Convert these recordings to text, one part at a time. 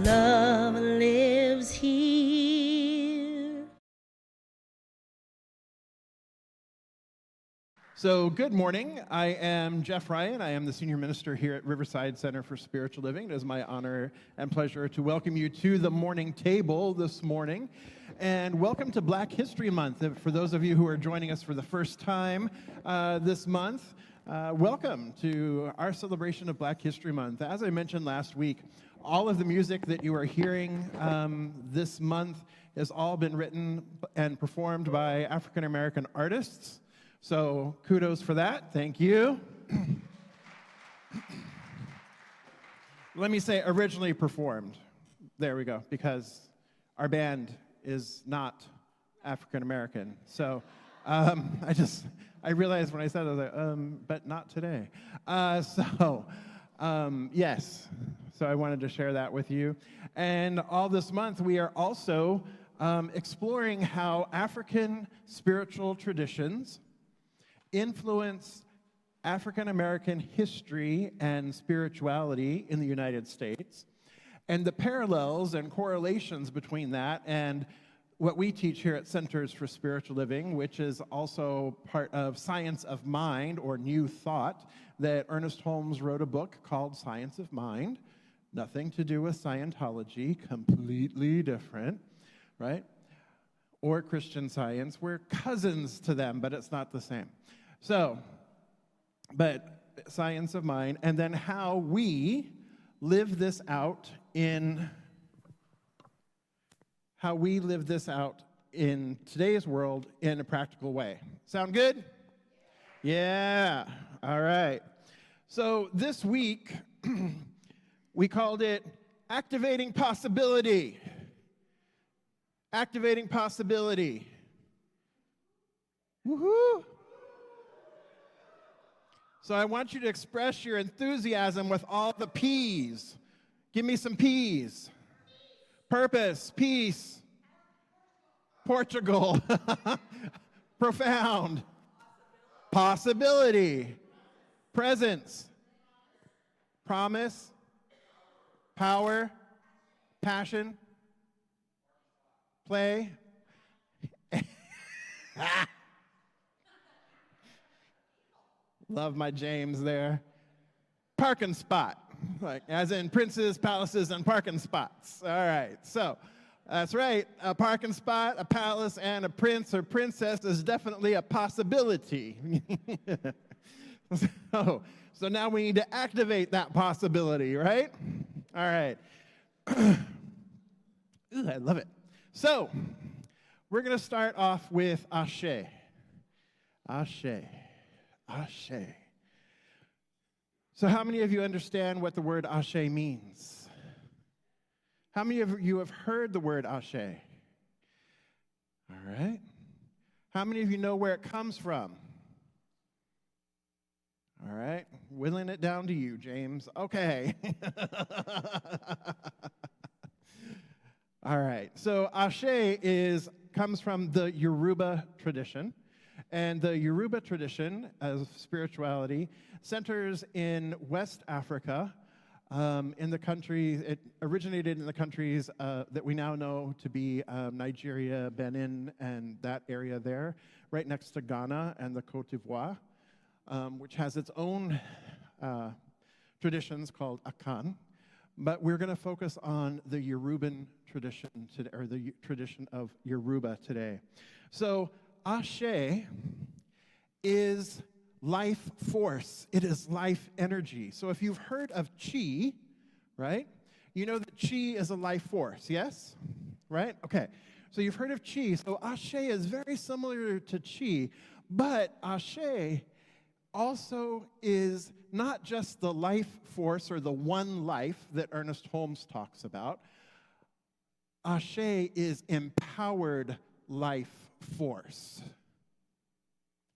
Love lives here. So good morning. I am Jeff Ryan. I am the senior minister here at Riverside Center for Spiritual Living. It is my honor and pleasure to welcome you to the morning table this morning. And welcome to Black History Month. For those of you who are joining us for the first time this month, welcome to our celebration of Black History Month. As I mentioned last week, all of the music that you are hearing this month has all been written and performed by African American artists. So kudos for that. Thank you. Let me say originally performed. There we go, because our band is not African American. So I realized when I said it, I was like, but not today. Yes. So I wanted to share that with you. And all this month, we are also exploring how African spiritual traditions influence African American history and spirituality in the United States, and the parallels and correlations between that and what we teach here at Centers for Spiritual Living, which is also part of Science of Mind, or New Thought, that Ernest Holmes wrote a book called Science of Mind. Nothing to do with Scientology, completely different, right? Or Christian Science. We're cousins to them, but it's not the same. So, but Science of Mind, and then how we live this out in today's world in a practical way. Sound good? Yeah. All right. So this week, we called it Activating Possibility. Activating Possibility. Woohoo! So I want you to express your enthusiasm with all the P's. Give me some P's. Purpose, peace, Portugal, profound, possibility, presence, promise, power, passion, play. Love my James there. Parking spot, like as in princes, palaces, and parking spots. All right, so that's right. A parking spot, a palace, and a prince or princess is definitely a possibility. So now we need to activate that possibility, right? All right. Ooh, I love it. So we're going to start off with Ashe. Ashe. Ashe. So how many of you understand what the word Ashe means? How many of you have heard the word Ashe? All right. How many of you know where it comes from? All right. Whittling it down to you, James. Okay. All right. So Ashe comes from the Yoruba tradition. And the Yoruba tradition of spirituality centers in West Africa, in the countries, it originated in the countries that we now know to be Nigeria, Benin, and that area there, right next to Ghana and the Côte d'Ivoire, which has its own traditions called Akan. But we're going to focus on the Yoruban tradition today, or the tradition of Yoruba today. So Ashe is life force. It is life energy. So if you've heard of chi, right? You know that chi is a life force, yes? Right? Okay. So you've heard of chi. So Ashe is very similar to chi, but Ashe also is not just the life force or the one life that Ernest Holmes talks about. Ashe is empowered life force.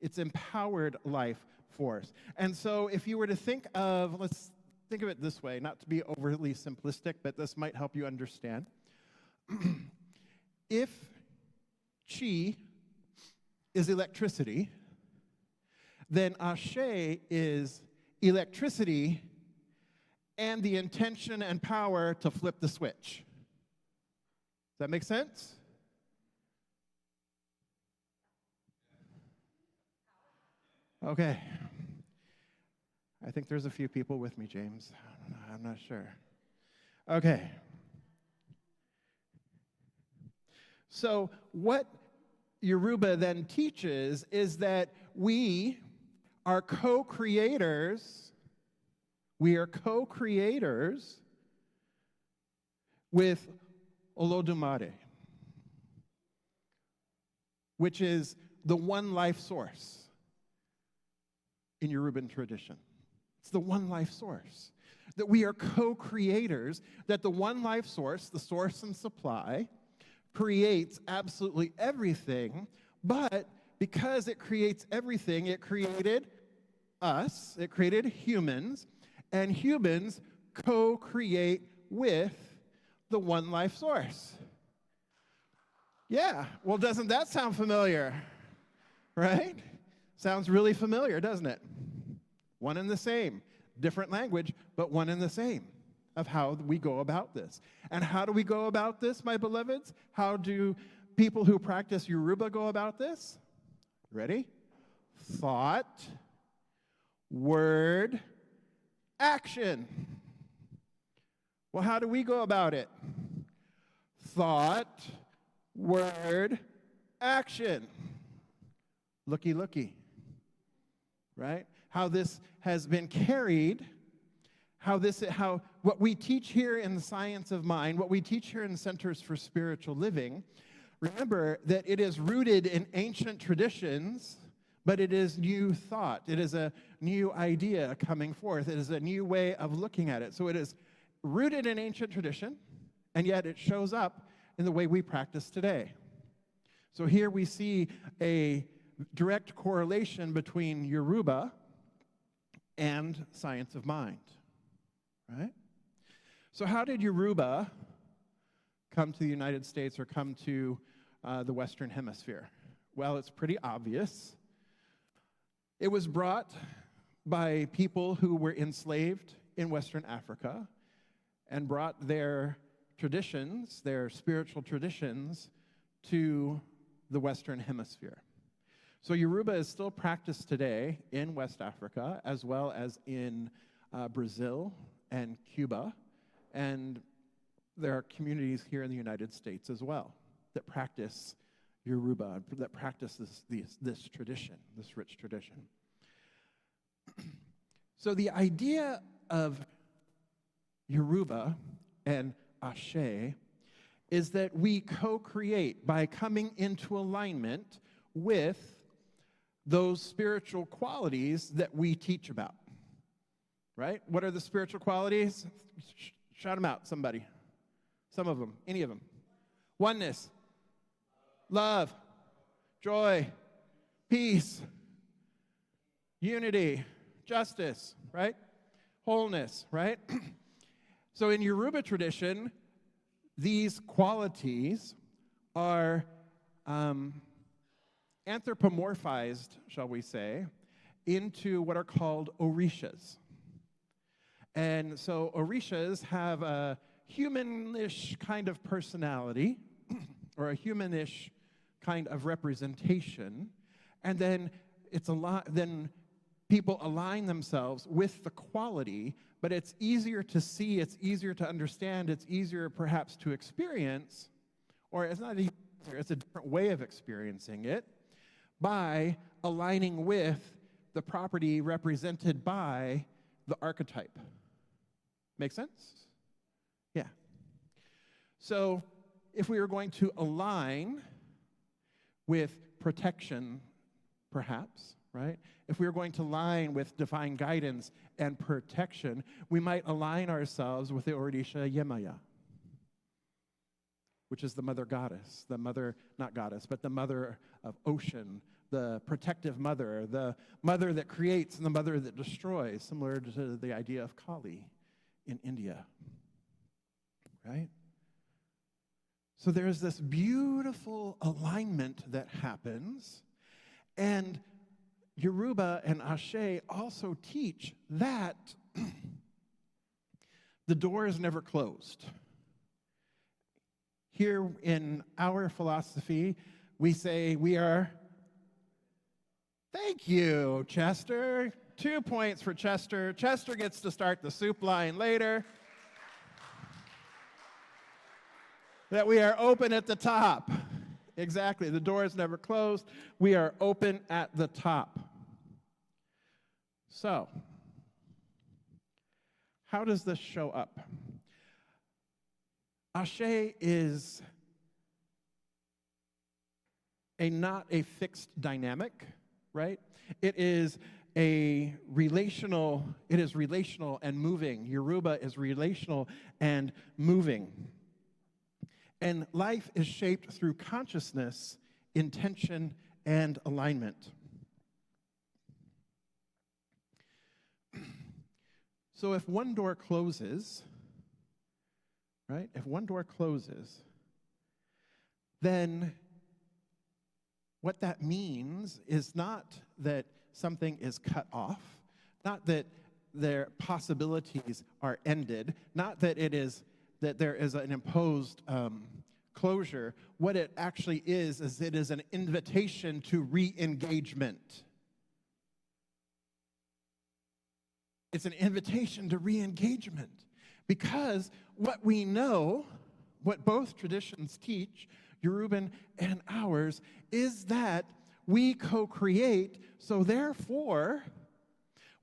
It's empowered life force. And so if you were to think of, let's think of it this way, not to be overly simplistic, but this might help you understand. If chi is electricity, then Ashe is electricity and the intention and power to flip the switch. Does that make sense? Okay. I think there's a few people with me, James. I'm not sure. Okay. So what Yoruba then teaches is that we are co-creators. We are co-creators with Olodumare, which is the one life source in Yoruban tradition. It's the one life source. That we are co-creators, that the one life source, the source and supply, creates absolutely everything, but because it creates everything, it created us, it created humans, and humans co-create with the one life source. Yeah, well, doesn't that sound familiar? Right? Sounds really familiar, doesn't it? One and the same. Different language, but one and the same of how we go about this. And how do we go about this, my beloveds? How do people who practice Yoruba go about this? Ready? Thought, word, action. Well, how do we go about it? Thought, word, action. Looky, looky. Right? How this has been carried, how what we teach here in the science of mind, what we teach here in Centers for Spiritual Living, remember that it is rooted in ancient traditions, but it is new thought. It is a new idea coming forth. It is a new way of looking at it. So it is rooted in ancient tradition, and yet it shows up in the way we practice today. So here we see a direct correlation between Yoruba and science of mind, right? So how did Yoruba come to the United States or come to the Western Hemisphere? Well, it's pretty obvious. It was brought by people who were enslaved in Western Africa and brought their traditions, their spiritual traditions, to the Western Hemisphere. So Yoruba is still practiced today in West Africa, as well as in Brazil and Cuba. And there are communities here in the United States as well that practice Yoruba, that practice this tradition, this rich tradition. So the idea of Yoruba and Ashe is that we co-create by coming into alignment with those spiritual qualities that we teach about, right? What are the spiritual qualities? Shout them out, somebody. Some of them, any of them. Oneness, love, joy, peace, unity, justice, right? Wholeness, right? So in Yoruba tradition, these qualities are anthropomorphized, shall we say, into what are called orishas. And so orishas have a humanish kind of personality, or a humanish kind of representation, and then then people align themselves with the quality, but it's easier to see, it's easier to understand, it's easier perhaps to experience, or it's not easier, it's a different way of experiencing it, by aligning with the property represented by the archetype. Make sense? Yeah. So if we were going to align with protection, perhaps, right? If we were going to align with divine guidance and protection, we might align ourselves with the Orisha Yemaya, which is the mother goddess, the mother, not goddess, but the mother of ocean, the protective mother, the mother that creates and the mother that destroys, similar to the idea of Kali in India, right? So there's this beautiful alignment that happens, and Yoruba and Ashe also teach that The door is never closed. Here in our philosophy, we say we are, thank you, Chester. 2 points for Chester. Chester gets to start the soup line later. That we are open at the top. Exactly, the door is never closed. We are open at the top. So, how does this show up? Ashe is not a fixed dynamic, right? It is relational and moving. Yoruba is relational and moving. And life is shaped through consciousness, intention, and alignment. So if one door closes, right? If one door closes, then what that means is not that something is cut off, not that their possibilities are ended, not that there is an imposed closure. What it actually is it is an invitation to re-engagement. It's an invitation to re-engagement. Because what we know, what both traditions teach, Yoruban and ours, is that we co-create, so therefore,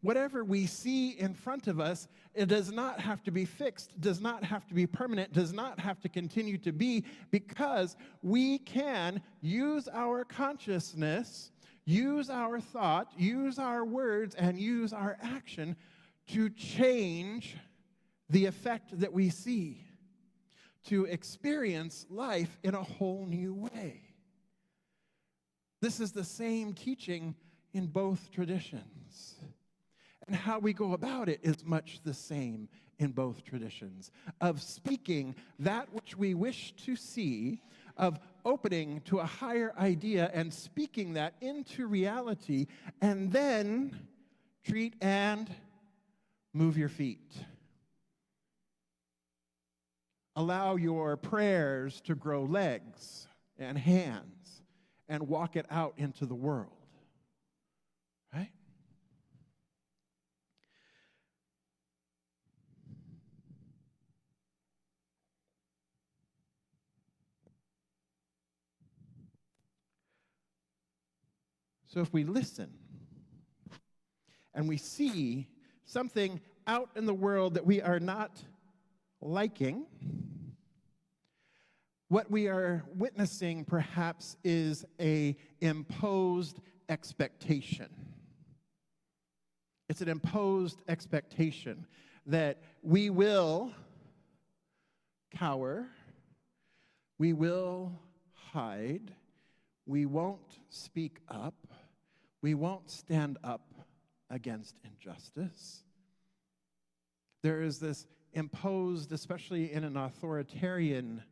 whatever we see in front of us, it does not have to be fixed, does not have to be permanent, does not have to continue to be, because we can use our consciousness, use our thought, use our words, and use our action to change the effect that we see, to experience life in a whole new way. This is the same teaching in both traditions. And how we go about it is much the same in both traditions, of speaking that which we wish to see, of opening to a higher idea and speaking that into reality, and then treat and move your feet. Allow your prayers to grow legs and hands and walk it out into the world, right? So if we listen and we see something out in the world that we are not liking, what we are witnessing perhaps is an imposed expectation. It's an imposed expectation that we will cower, we will hide, we won't speak up, we won't stand up against injustice. There is this imposed, especially in an authoritarian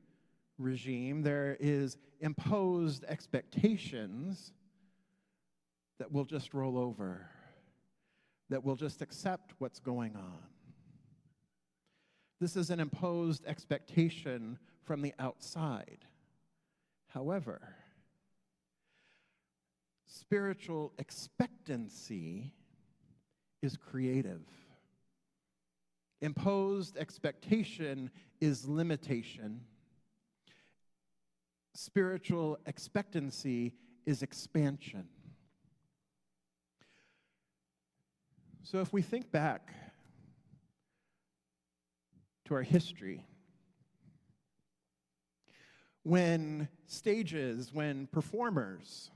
regime, there is imposed expectations that will just roll over, that will just accept what's going on. This is an imposed expectation from the outside. However, spiritual expectancy is creative. Imposed expectation is limitation. Spiritual expectancy is expansion. So if we think back to our history, when performers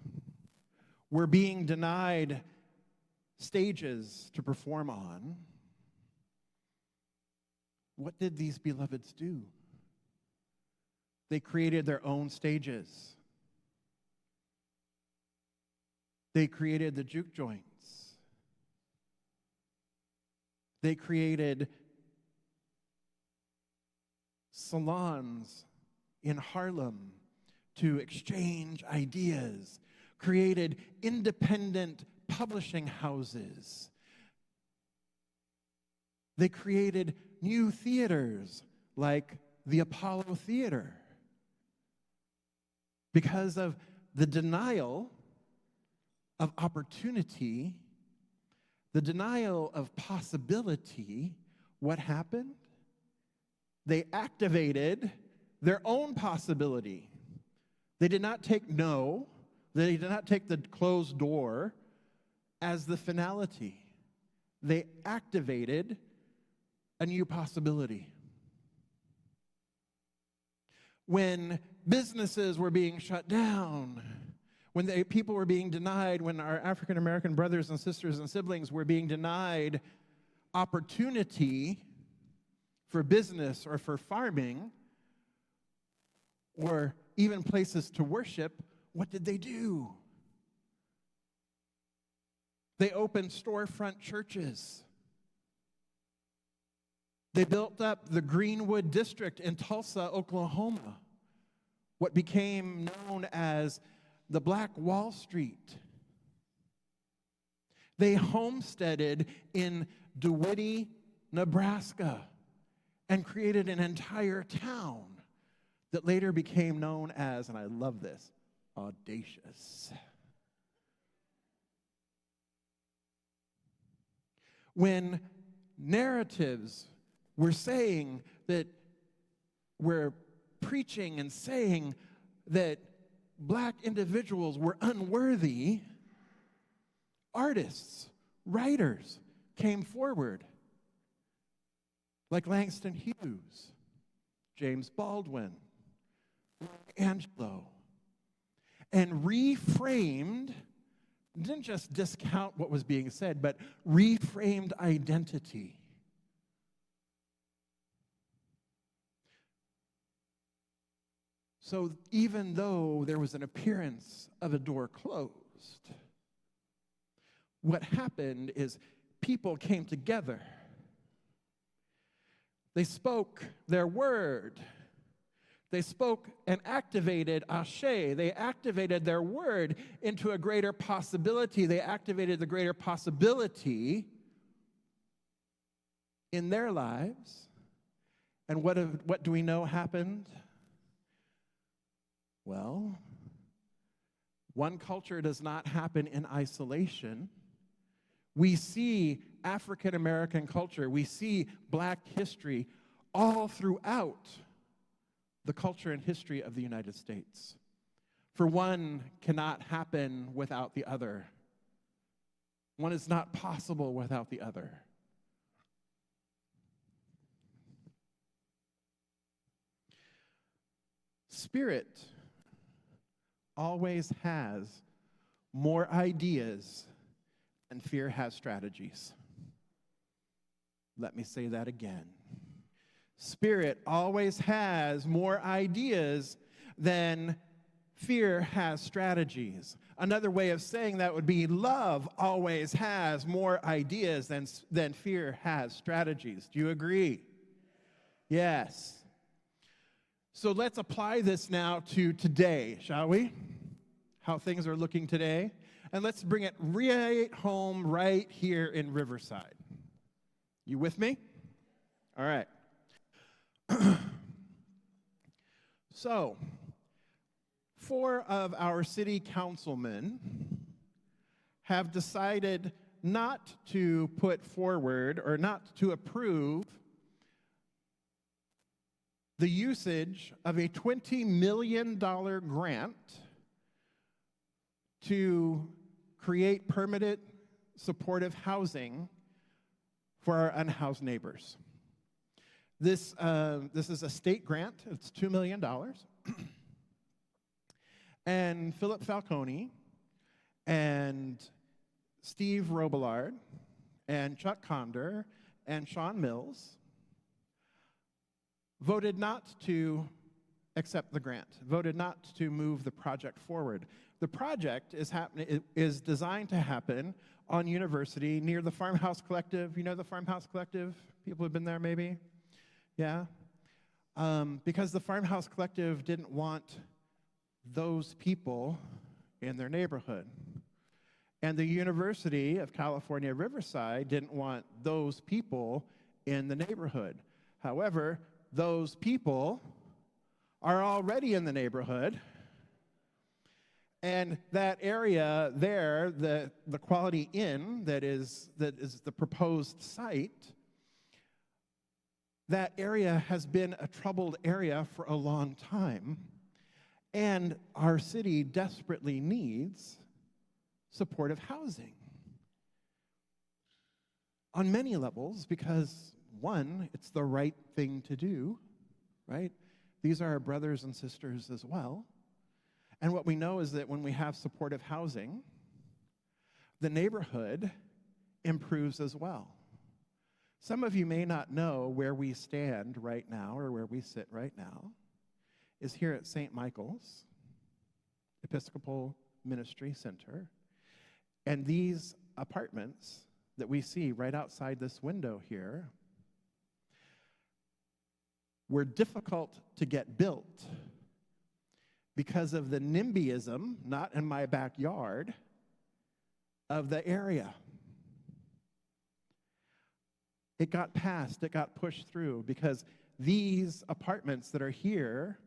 were being denied stages to perform on, what did these beloveds do? They created their own stages. They created the juke joints. They created salons in Harlem to exchange ideas, created independent publishing houses. They created new theaters like the Apollo Theater because of the denial of opportunity, the denial of possibility. What happened? They activated their own possibility. They did not take no, they did not take the closed door as the finality. They activated a new possibility. When businesses were being shut down, when people were being denied, when our African American brothers and sisters and siblings were being denied opportunity for business or for farming or even places to worship, what did they do? They opened storefront churches. They built up the Greenwood District in Tulsa, Oklahoma, what became known as the Black Wall Street. They homesteaded in DeWitt, Nebraska, and created an entire town that later became known as, and I love this, Audacious. When narratives were saying that, we're preaching and saying that black individuals were unworthy, artists, writers came forward, like Langston Hughes, James Baldwin, Angelo, and reframed, didn't just discount what was being said, but reframed identity. So even though there was an appearance of a door closed, what happened is people came together. They spoke their word. They spoke and activated Ashe. They activated their word into a greater possibility. They activated the greater possibility in their lives. And what do we know happened? Well, one culture does not happen in isolation. We see African American culture, we see black history all throughout the culture and history of the United States. For one cannot happen without the other. One is not possible without the other. Spirit always has more ideas than fear has strategies. Let me say that again. Spirit always has more ideas than fear has strategies. Another way of saying that would be love always has more ideas than fear has strategies. Do you agree? Yes. So let's apply this now to today, shall we? How things are looking today. And let's bring it right home right here in Riverside. You with me? All right. So, 4 of our city councilmen have decided not to put forward or not to approve the usage of a $20 million grant to create permanent supportive housing for our unhoused neighbors. This is a state grant. It's $2 million. And Philip Falcone and Steve Robillard and Chuck Conder and Sean Mills voted not to accept the grant, voted not to move the project forward. The project is designed to happen on University near the Farmhouse Collective. You know the Farmhouse Collective? People have been there maybe? Yeah? Because the Farmhouse Collective didn't want those people in their neighborhood. And the University of California, Riverside didn't want those people in the neighborhood. However, those people are already in the neighborhood, and that area there, the Quality Inn that is the proposed site, that area has been a troubled area for a long time, and our city desperately needs supportive housing on many levels because, one, it's the right thing to do, right? These are our brothers and sisters as well. And what we know is that when we have supportive housing, the neighborhood improves as well. Some of you may not know where we stand right now or where we sit right now is here at St. Michael's Episcopal Ministry Center. And these apartments that we see right outside this window here were difficult to get built because of the NIMBYism, not in my backyard, of the area. It got passed, it got pushed through because these apartments that are here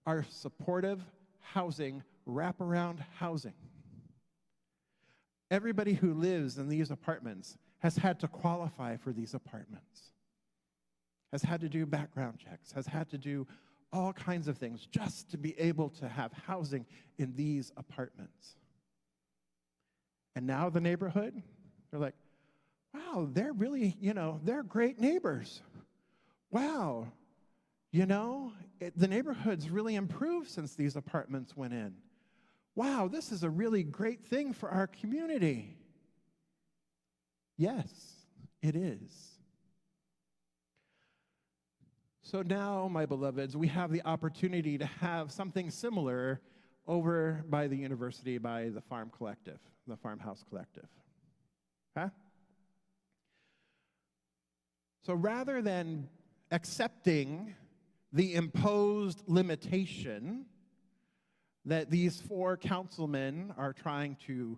are supportive housing, wraparound housing. Everybody who lives in these apartments has had to qualify for these apartments, has had to do background checks, has had to do all kinds of things just to be able to have housing in these apartments. And now the neighborhood, they're like, wow, they're really, they're great neighbors. Wow, the neighborhood's really improved since these apartments went in. Wow, this is a really great thing for our community. Yes, it is. So now, my beloveds, we have the opportunity to have something similar over by the university, by the Farm Collective, the Farmhouse Collective. Huh? So rather than accepting the imposed limitation that these 4 councilmen are trying to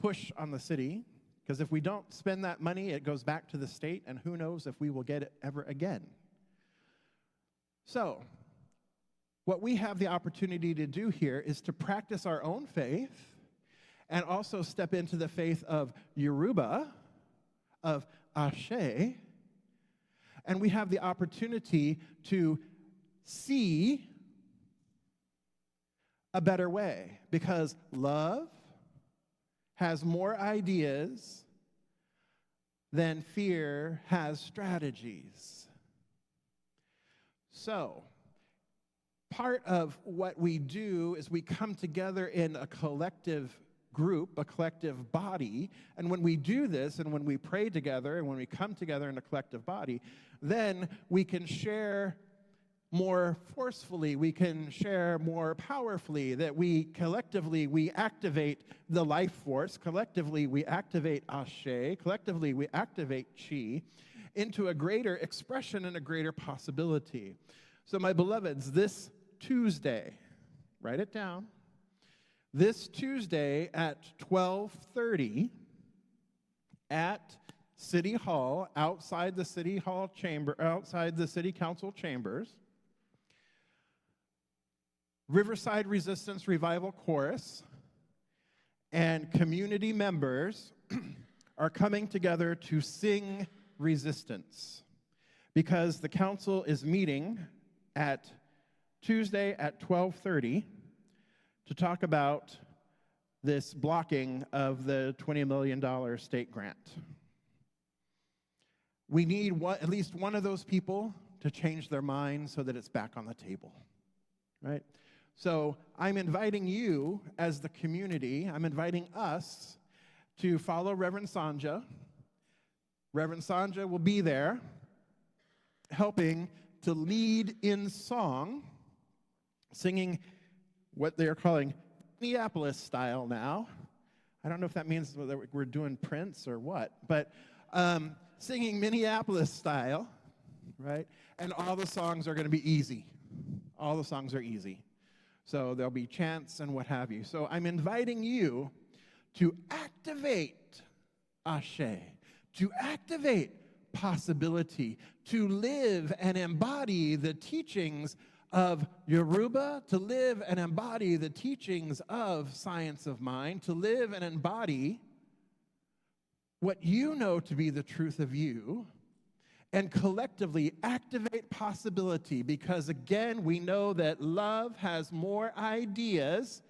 push on the city, because if we don't spend that money, it goes back to the state, and who knows if we will get it ever again. So, what we have the opportunity to do here is to practice our own faith and also step into the faith of Yoruba, of Ashe, and we have the opportunity to see a better way because love has more ideas than fear has strategies. So, part of what we do is we come together in a collective group, a collective body, and when we do this, and when we pray together, and when we come together in a collective body, then we can share more forcefully, we can share more powerfully, that we collectively, we activate the life force, collectively we activate Ashe, collectively we activate Chi, into a greater expression and a greater possibility. So my beloveds, this Tuesday, write it down, this Tuesday at 12:30 at City Hall, outside the City Hall chamber, outside the City Council chambers, Riverside Resistance Revival Chorus and community members are coming together to sing resistance because the council is meeting at Tuesday at 12:30 to talk about this blocking of the $20 million state grant. We need at least one of those people to change their mind so that it's back on the table, right? So I'm inviting you as the community, I'm inviting us to follow Reverend Sanja. Reverend Sanja will be there helping to lead in song, singing what they are calling Minneapolis style now. I don't know if that means that we're doing Prince or what, but singing Minneapolis style, right? And all the songs are going to be easy. All the songs are easy. So there'll be chants and what have you. So I'm inviting you to activate Ashe, to activate possibility, to live and embody the teachings of Yoruba, to live and embody the teachings of science of mind, to live and embody what you know to be the truth of you, and collectively activate possibility, because again, we know that love has more ideas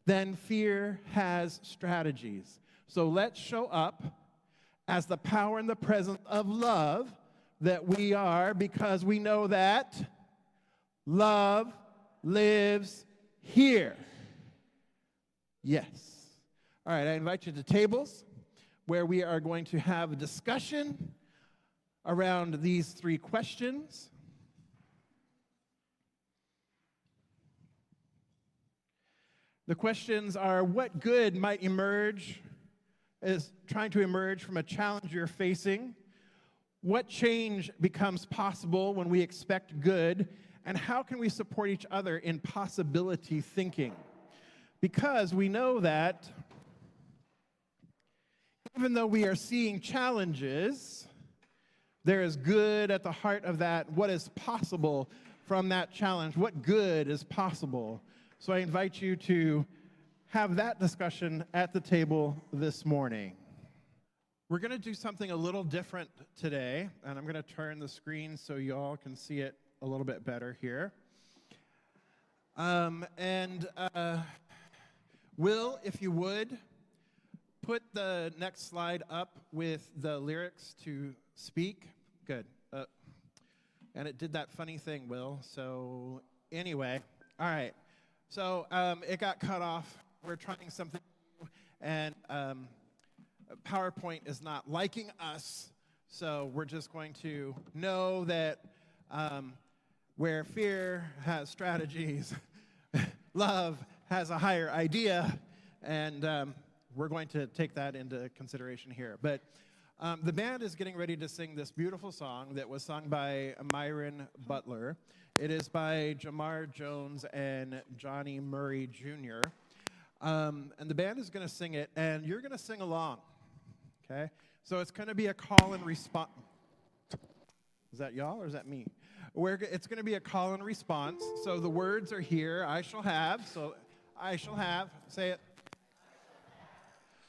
than fear has strategies. So let's show up as the power and the presence of love that we are, because we know that love lives here. Yes. All right, I invite you to tables where we are going to have a discussion around these three questions. The questions are: what good might emerge, is trying to emerge from a challenge you're facing? What change becomes possible when we expect good? And how can we support each other in possibility thinking? Because we know that even though we are seeing challenges, there is good at the heart of that. What is possible from that challenge? What good is possible? So I invite you to have that discussion at the table this morning. We're going to do something a little different today, and I'm going to turn the screen so you all can see it a little bit better here. Will, if you would, put the next slide up with the lyrics to Speak. Good. And it did that funny thing, Will. So anyway, all right. So it got cut off. We're trying something new, and PowerPoint is not liking us. So we're just going to know that where fear has strategies, love has a higher idea, and we're going to take that into consideration here. But the band is getting ready to sing this beautiful song that was sung by Myron Butler. It is by Jamar Jones and Johnny Murray Jr. And the band is going to sing it, and you're going to sing along, okay? So it's going to be a call and response. Is that y'all or is that me? It's going to be a call and response. So the words are here. I shall have. So I shall have. Say it.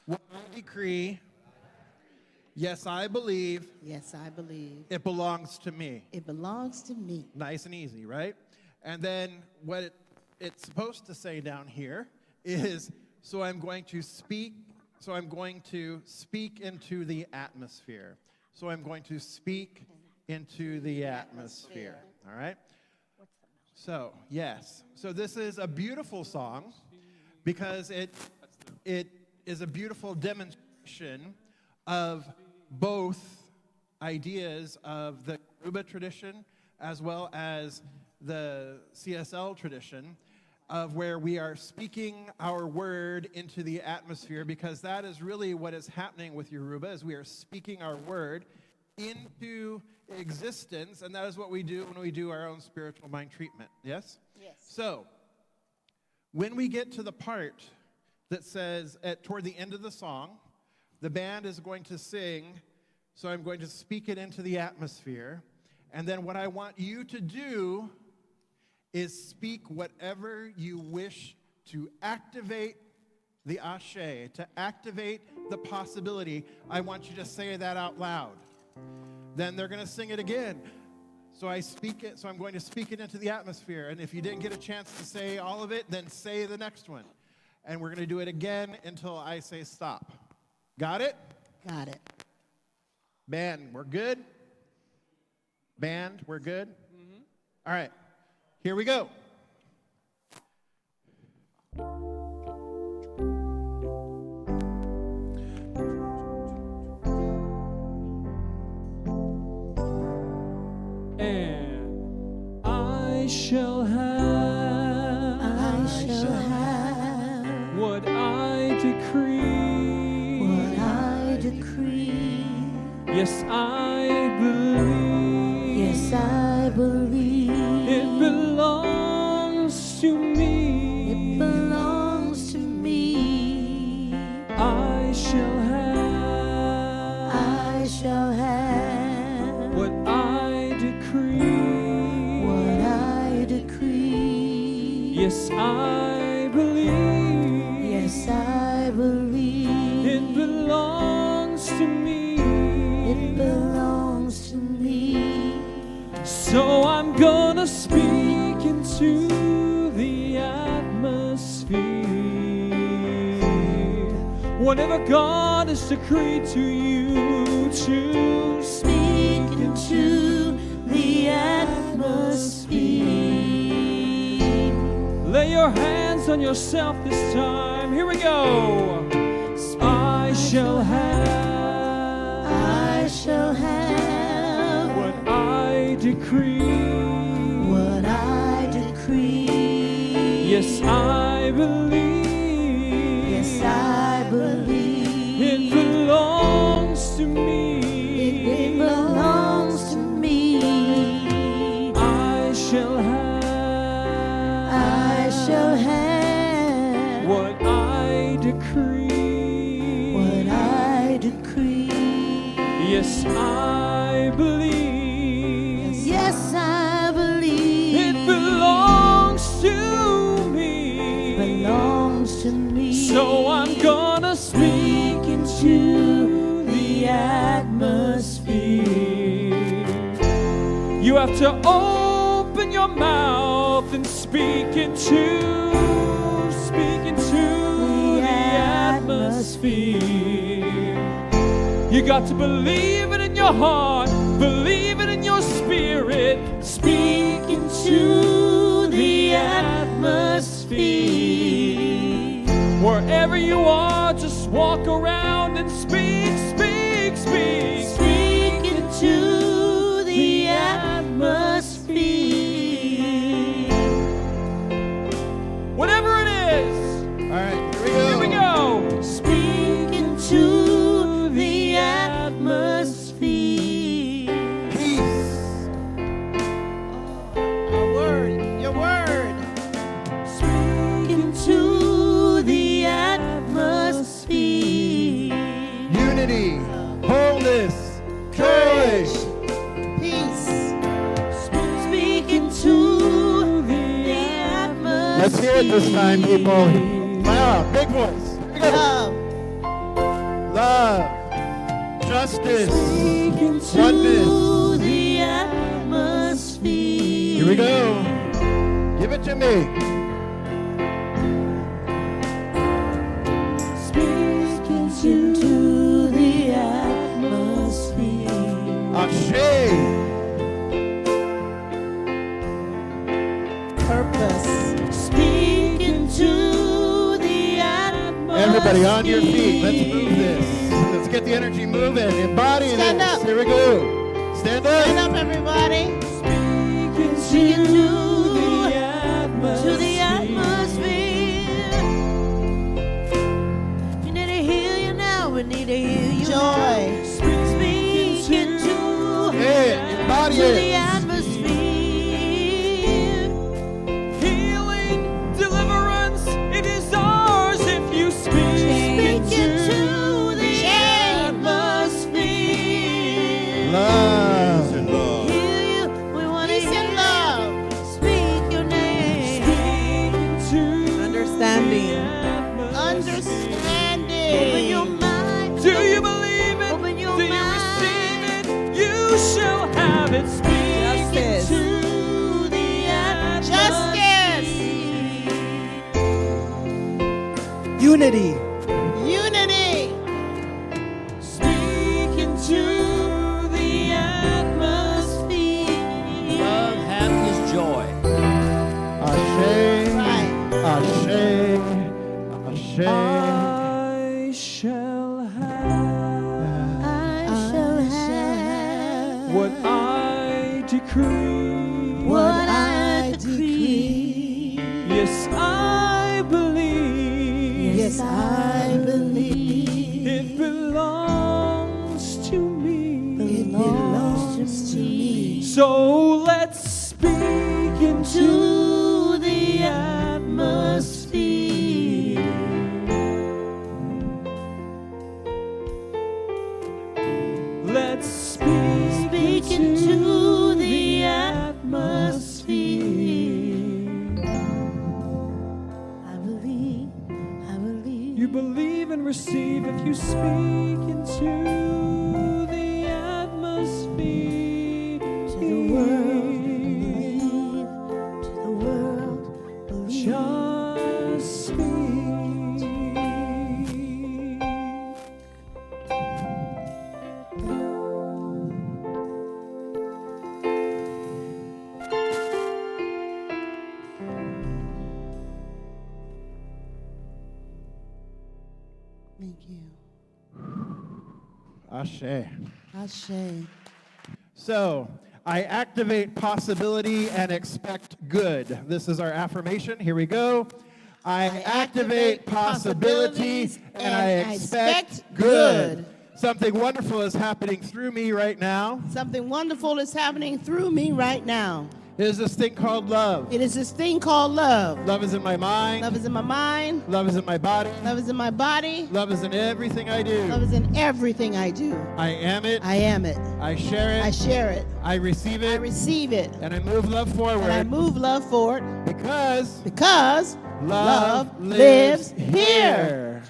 What I decree. Yes, I believe. Yes, I believe. It belongs to me. It belongs to me. Nice and easy, right? And then what it's supposed to say down here is, so I'm going to speak into the atmosphere. So I'm going to speak into the atmosphere. All right? So, yes. So this is a beautiful song because it is a beautiful demonstration of both ideas of the Yoruba tradition as well as the CSL tradition, of where we are speaking our word into the atmosphere, because that is really what is happening with Yoruba, is we are speaking our word into existence, and that is what we do when we do our own spiritual mind treatment. Yes? Yes. So, when we get to the part that says, toward the end of the song, the band is going to sing, so I'm going to speak it into the atmosphere, and then what I want you to do is speak whatever you wish to activate the ashe, to activate the possibility. I want you to say that out loud. Then they're going to sing it again. So I speak it, so I'm going to speak it into the atmosphere. And if you didn't get a chance to say all of it, then say the next one. And we're going to do it again until I say stop. Got it? Got it. Band, we're good? Band, we're good? Mm-hmm. All right. Here we go. And I shall have what I decree. What I decree. Yes, I believe. Yes, I believe. It belongs Yes, I believe. Yes, I believe. It belongs to me. It belongs to me. So I'm gonna speak into the atmosphere. Whatever God has decreed to you to Speak into the atmosphere. lay your hands on yourself this time. Here we go. I shall have. I shall have What I decree. what I decree. Yes, I believe. Yes, I believe. It belongs to me. It belongs to me. I shall have. I shall have What I decree. what I decree. Yes, I believe. Yes, I believe. It belongs to me. Belongs to me. So I'm gonna speak into the atmosphere. You have to open your mouth and speak into the atmosphere. You got to believe it in your heart, believe it in your spirit. Speak into the atmosphere. Wherever you are, just walk around and speak, speak, speak. Speak into the atmosphere. Whatever it is. All right, Here we go. Speak into the atmosphere. Peace. Your word. Speak into the atmosphere. Unity, wholeness, joy. Peace. Speak into the atmosphere. Let's hear it this time, people. Wow, big voice. Here we go. Love. Love, justice, Speak oneness. into the atmosphere. Here we go. Give it to me. Speak into the atmosphere. Ashe. Purpose. Speak into the atmosphere. Everybody on your feet. Let's move this. Let's get the energy moving. Embody Stand this. up. Here we go. Stand up. Stand up, everybody. Speak Speak into into the atmosphere. to the atmosphere. We need to hear you now. We need to hear you. Joy. Speak into Hey, embody to the it. atmosphere. Healing, deliverance, it is ours if you speak Speak into into the atmosphere. Love. Hear you. We want to hear love. Speak your name. Speak into Understanding. the atmosphere. Open your mind. Do you believe it? Open your Do you mind. receive it? You shall have it. Speak Justice. into the atmosphere. Unity. Unity. Speak into the atmosphere. Love, happiness, joy. Ashe. Right. Ashe. Ashe. I shall have I shall have what I decree. what I decree. Yes, I believe. Yes, I believe. It belongs to me. It belongs to me. So let's speak into the atmosphere. Let's speak into the atmosphere. believe and receive, if you speak into the atmosphere. To the world, believe. To the world, believe. Just speak. Thank you. Ashe. Ashe. So, I activate possibility and expect good. This is our affirmation. Here we go. I activate possibilities and I expect good. Something wonderful is happening through me right now. Something wonderful is happening through me right now. It is this thing called love. It is this thing called love. Love is in my mind. Love is in my mind. Love is in my body. Love is in my body. Love is in everything I do. Love is in everything I do. I am it. I am it. I share it. I share it. I receive I it. receive it. And I move love forward. And I move love forward because because love lives here.